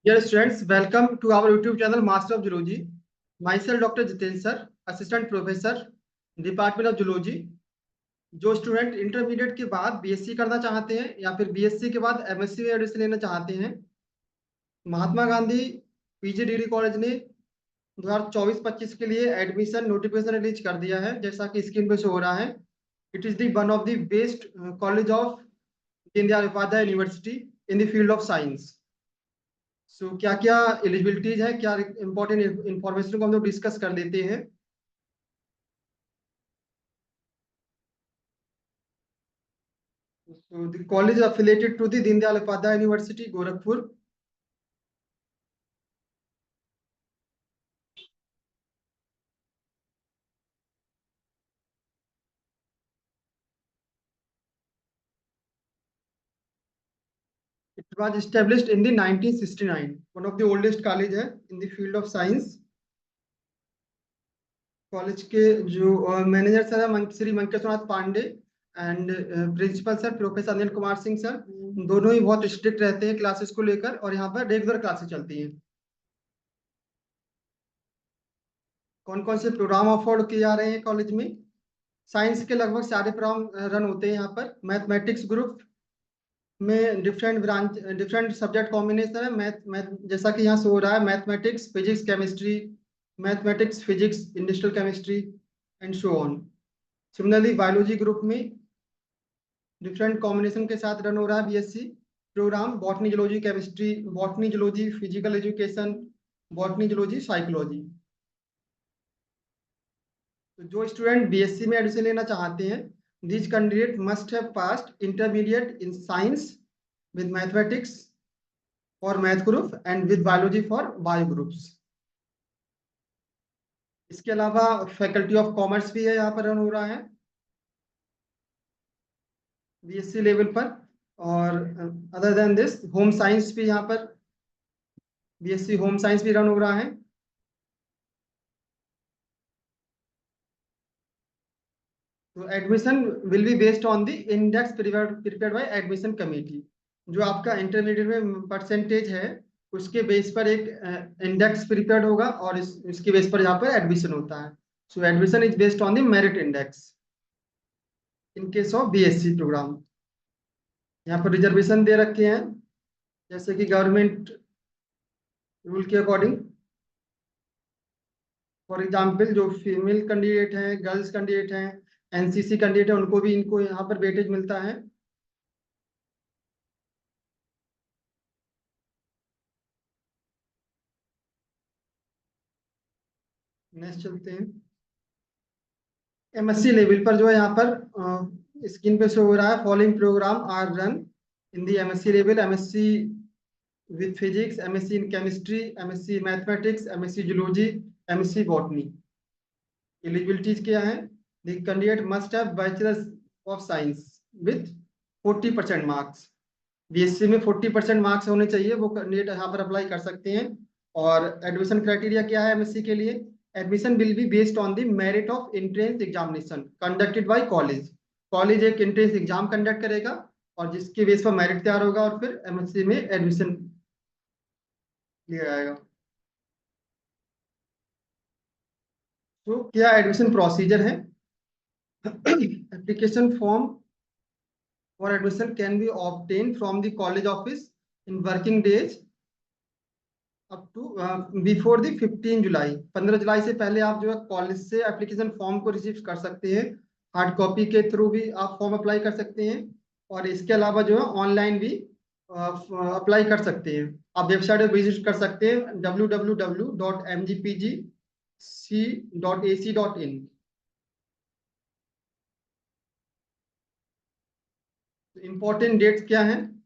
Dear students, welcome to our YouTube channel Master of Zoology. Myself Dr. Jiten sir, Assistant Professor, Department of Zoology. जो student intermediate के बाद BSc करना चाहते हैं या फिर बीएससी के बाद एमएससी में एडमिशन लेना चाहते हैं, Mahatma Gandhi PG degree college ने 2024-25 के लिए एडमिशन नोटिफिकेशन रिलीज कर दिया है, जैसा कि स्क्रीन पे शो हो रहा है। It is the one of the best college of Deendayal Upadhyay university in the field of science. So क्या क्या एलिजिबिलिटीज है, क्या इंपॉर्टेंट इंफॉर्मेशन को हम लोग डिस्कस कर लेते हैं। So the college is affiliated to the Deendayal Upadhyay University, Gorakhpur. It was established in the 1969. One of the oldest college है in the field of science. College के जो मैनेजर सर है Shri Mankeshwarnath Pandey and principal sir professor Anil Kumar Singh sir, दोनों ही बहुत strict रहते हैं classes को लेकर, और यहाँ पर रेगुलर क्लासेस चलती हैं। कौन कौन से प्रोग्राम ऑफर किए जा रहे हैं कॉलेज में? साइंस के लगभग सारे प्रोग्राम रन होते हैं यहाँ पर। मैथमेटिक्स ग्रुप में डिफरेंट सब्जेक्ट कॉम्बिनेशन है। मैथ मैथ जैसा कि यहाँ से हो रहा है, mathematics physics chemistry, mathematics physics industrial chemistry and so on. Similarly biology group में डिफरेंट कॉम्बिनेशन के साथ रन हो रहा है BSc program. Botany zoology chemistry, botany zoology physical education, botany zoology psychology. तो जो स्टूडेंट बीएससी में एडमिशन लेना चाहते हैं, these candidate must have passed intermediate in science with mathematics for math group and with biology for bio groups. इसके अलावा faculty of commerce भी है यहाँ पर रन हो रहा है बीएससी लेवल पर। और other than this home science भी यहाँ पर बीएससी होम साइंस भी रन हो रहा है। तो admission will be based on the index prepared by admission committee. जो आपका इंटरमीडिएट में परसेंटेज है, उसके बेस पर एक इंडेक्स प्रिपेयर्ड होगा और इसके बेस पर यहाँ पर एडमिशन होता है। So admission is based on the merit index in case of BSc program. यहाँ पर रिजर्वेशन दे रखे हैं, जैसे कि गवर्नमेंट रूल के अकॉर्डिंग। फॉर एग्जाम्पल जो फीमेल कैंडिडेट हैं, गर्ल्स कैंडिडेट हैं, एनसीसी कैंडिडेट है, उनको भी इनको यहाँ पर वेटेज मिलता है। नेक्स्ट चलते हैं। एमएससी लेवल पर जो है यहाँ पर स्क्रीन पे शो हो रहा है, following program are run in the MSc level: MSc with physics, MSc in chemistry, MSc mathematics, MSc zoology, MSc botany. Eligibilities क्या है? The candidate must have bachelors of science with 40% marks. BSc में 40% marks होने चाहिए, वो candidate यहाँ पर apply कर सकते हैं। और एडमिशन क्राइटेरिया क्या है एमएससी के लिए? Admission will be based on the merit of entrance examination conducted by college. College एक एंट्रेंस एग्जाम कंडक्ट करेगा और जिसके बेस पर मेरिट तैयार होगा और फिर एमएससी में एडमिशन लिया जाएगा। तो क्या एडमिशन प्रोसीजर है? Application form for admission can be obtain from the college office in working days up to before the 15 July. 15 जुलाई से पहले आप जो है कॉलेज से एप्लीकेशन फॉर्म को रिसीव कर सकते हैं। हार्ड कॉपी के थ्रू भी आप फॉर्म अप्लाई कर सकते हैं, और इसके अलावा जो है ऑनलाइन भी अप्लाई कर सकते हैं। आप वेबसाइट पर विजिट कर सकते हैं www.mgpgc.ac.in। इंपॉर्टेंट डेट्स क्या है?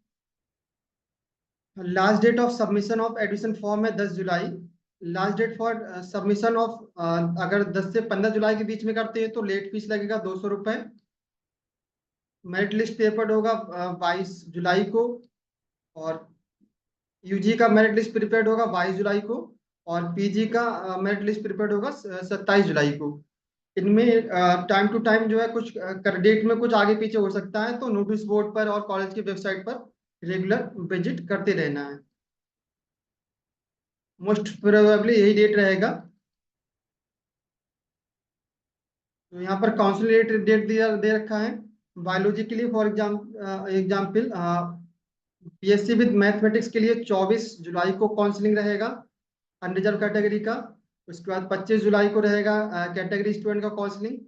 Last date of submission of admission form है 10 जुलाई। Last date for submission of, अगर 10 से 15 जुलाई के बीच में करते हैं तो लेट फीस लगेगा 200 रुपये। मेरिट लिस्ट पेपर होगा 22 जुलाई को, और यूजी का मेरिट लिस्ट प्रिपेयर्ड होगा 22 जुलाई को, और पीजी का मेरिट लिस्ट प्रिपेयर्ड होगा 27 जुलाई को। इनमें टाइम टू टाइम जो है कुछ डेट में कुछ आगे पीछे हो सकता है, तो नोटिस बोर्ड पर और कॉलेज की वेबसाइट पर रेगुलर विजिट करते रहना है। मोस्ट प्रोबेबली यही डेट रहेगा। तो यहाँ पर काउंसलिंग डेट दिया दे रखा है। बायोलॉजी के लिए for example BSc with mathematics के लिए 24 जुलाई को काउंसलिंग रहेगा अनरिजर्व कैटेगरी का। उसके बाद 25 जुलाई को रहेगा कैटेगरी स्टूडेंट का counselling.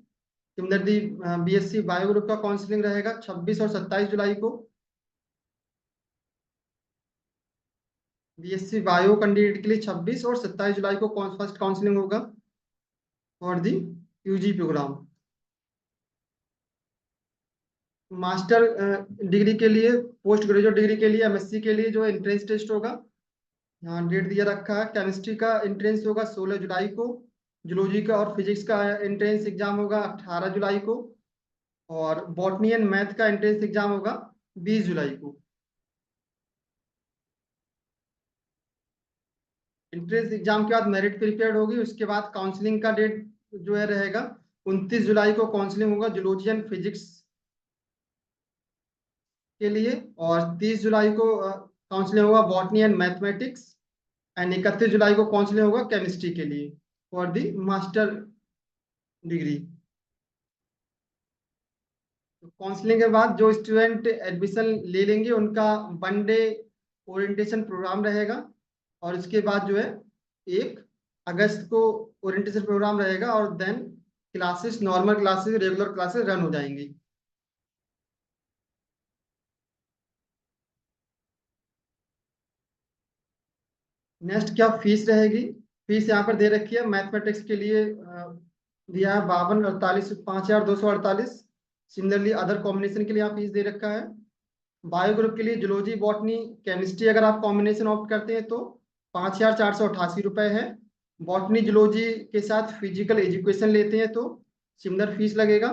Similarly BSc bio group का काउंसलिंग रहेगा 26 और 27 जुलाई को। बीएससी बायो कैंडिडेट के लिए 26 और 27 जुलाई को फर्स्ट काउंसलिंग होगा for the UG program. Master degree के लिए, पोस्ट ग्रेजुएट डिग्री के लिए, एमएससी के लिए जो एंट्रेंस टेस्ट होगा, यहाँ डेट दिया रखा है। केमिस्ट्री का एंट्रेंस होगा 16 जुलाई को। जूलॉजी का और फिजिक्स का एंट्रेंस एग्जाम होगा 18 जुलाई को। और बॉटनी एंड मैथ का एंट्रेंस एग्जाम होगा 20 जुलाई को। एंट्रेंस एग्जाम के बाद मेरिट प्रिपेयर्ड होगी। उसके बाद काउंसलिंग का डेट जो है रहेगा 29 जुलाई को काउंसलिंग होगा जूलॉजी एंड फिजिक्स के लिए। और 30 जुलाई को काउंसलिंग होगा बॉटनी एंड मैथमेटिक्स। एंड 31 जुलाई को काउंसलिंग होगा केमिस्ट्री के लिए for the master degree. Counselling के बाद जो स्टूडेंट एडमिशन ले लेंगे उनका 1 डे ओरिएंटेशन प्रोग्राम रहेगा। और इसके बाद जो है 1 अगस्त को ओरिएंटेशन प्रोग्राम रहेगा और then classes, normal classes, regular classes run हो जाएंगी। नेक्स्ट क्या फीस रहेगी? फीस यहाँ पर दे रखी है। मैथमेटिक्स के लिए दिया है 52,48 5,248। सिमिलरली अदर कॉम्बिनेशन के लिए यहाँ फीस दे रखा है। बायो ग्रुप के लिए जूलॉजी, बॉटनी, केमिस्ट्री अगर आप कॉम्बिनेशन ऑप्ट करते हैं तो 5,488 है। बॉटनी जूलॉजी के साथ फिजिकल एजुकेशन लेते हैं तो सिमिलर फीस लगेगा।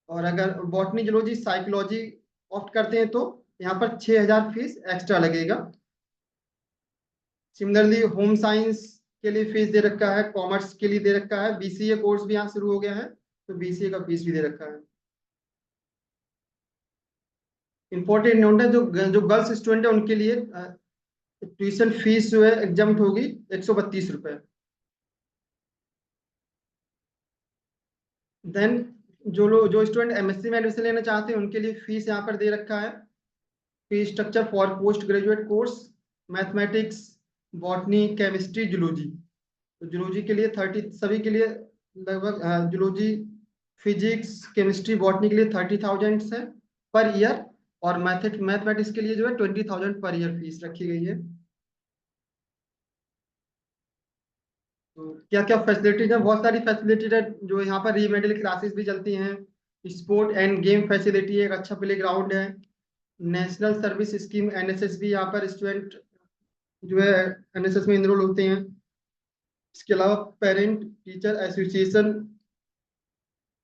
और अगर बॉटनी जूलॉजी साइकोलॉजी ऑप्ट करते हैं तो यहाँ पर 6,000 फीस एक्स्ट्रा लगेगा। सिमिलरली होम साइंस के लिए फीस दे रखा है, कॉमर्स के लिए दे रखा है, बीसीए कोर्स भी यहाँ शुरू हो गया है तो बीसीए का फीस भी दे रखा है। इंपॉर्टेंट नोट है, जो गर्ल्स स्टूडेंट है उनके लिए ट्यूशन फीस जो है एग्जाम्प्ट होगी 132 रुपए। देन जो स्टूडेंट एमएससी में एडमिशन लेना चाहते हैं उनके लिए फीस यहाँ पर दे रखा है। Fees structure for post graduate course mathematics, botany, chemistry, zoology. तो जूलॉजी के लिए 30, सभी के लिए लगभग जूलॉजी, फिजिक्स, केमिस्ट्री, बॉटनी के लिए 30,000 है पर ईयर। और मैथमेटिक्स के लिए जो है 20,000 पर ईयर फीस रखी गई है। तो क्या क्या फैसिलिटीज है? बहुत सारी फैसिलिटीज है जो यहाँ पर रीमेडियल क्लासेस भी चलती हैं। स्पोर्ट एंड गेम फैसिलिटी है, एक अच्छा प्ले ग्राउंड है। नेशनल सर्विस स्कीम एनएसएस भी यहाँ पर स्टूडेंट जो है एनएसएस में इनरोल होते हैं। इसके अलावा पेरेंट टीचर एसोसिएशन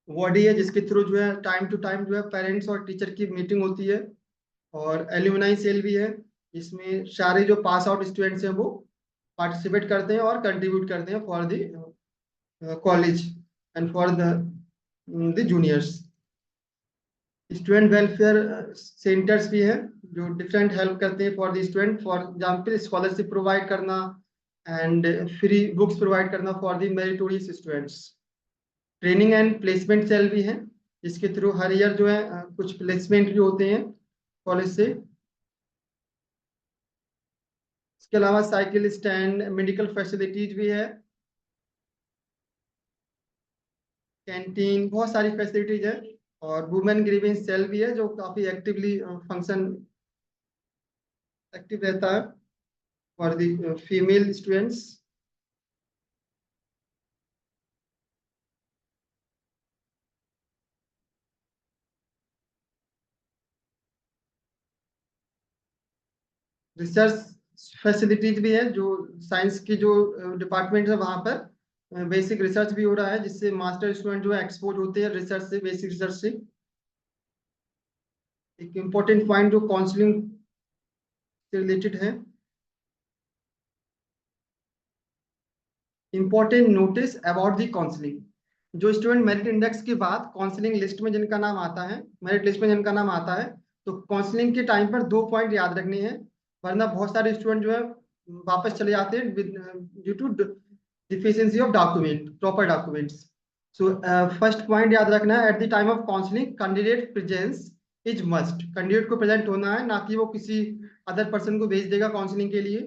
बॉडी है जिसके थ्रू जो है टाइम टू टाइम जो है पेरेंट्स और टीचर की मीटिंग होती है। और एल्यूमनाई सेल भी है, इसमें सारे जो पास आउट स्टूडेंट्स हैं वो पार्टिसिपेट करते हैं और कंट्रीब्यूट करते हैं for the college and for the juniors. Student welfare centres भी है जो डिफरेंट हेल्प करते हैं for the student. For example scholarship provide करना एंड फ्री बुक्स प्रोवाइड करना for the meritorious students. Training and placement cell भी है जिसके थ्रू हर ईयर जो है कुछ प्लेसमेंट भी होते हैं कॉलेज से। इसके अलावा साइकिल स्टैंड, मेडिकल फैसिलिटीज भी है, कैंटीन, बहुत सारी फैसिलिटीज है। और वुमेन ग्रीवेंस सेल भी है जो काफी एक्टिवली फंक्शन एक्टिव रहता है for the female students. Research facilities भी है, जो साइंस की जो डिपार्टमेंट है वहाँ पर बेसिक रिसर्च भी हो रहा है जिससे मास्टर स्टूडेंट जो है एक्सपोज होते हैं रिसर्च से, बेसिक रिसर्च से। एक इम्पोर्टेंट पॉइंट जो काउंसलिंग से रिलेटेड है, important notice about the counselling. जो स्टूडेंट मेरिट इंडेक्स के बाद काउंसलिंग लिस्ट में जिनका नाम आता है, मेरिट लिस्ट में जिनका नाम आता है, तो काउंसलिंग के टाइम पर 2 पॉइंट याद रखने हैं, वरना बहुत सारे स्टूडेंट जो है वापस चले जाते हैं due to deficiency of document, proper documents. So first point याद रखना है, at the time of counselling candidate presence is must. Candidate को प्रेजेंट होना है, ना कि वो किसी अदर पर्सन को भेज देगा काउंसलिंग के लिए।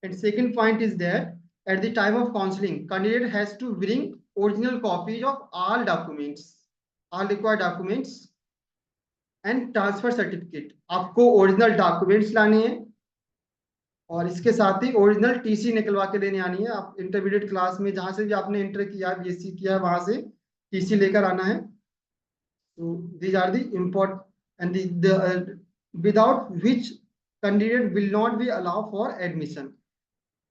And second point is that at the time of counselling candidate has to bring original copies of all documents, all required documents and transfer certificate. आपको ओरिजिनल डॉक्यूमेंट्स लाने हैं और इसके साथ ही ओरिजिनल टीसी निकलवा के देने आनी है। आप इंटरमीडिएट क्लास में जहां से भी आपने इंटर किया, बीएससी किया है, वहां से टीसी लेकर आना है। तो these are the import and without which candidate will not be allow for admission.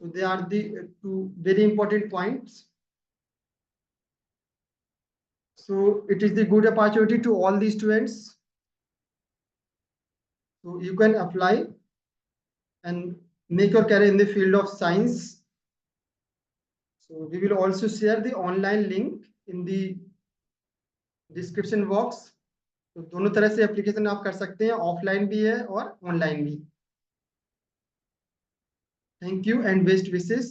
So they are the two very important points. So it is the good opportunity to all the students. So you can apply and make your career in the field of science. So we will also share the online link in the description box. तो दोनों तरह से application आप कर सकते हैं, offline भी है और ऑनलाइन भी। Thank you and best wishes.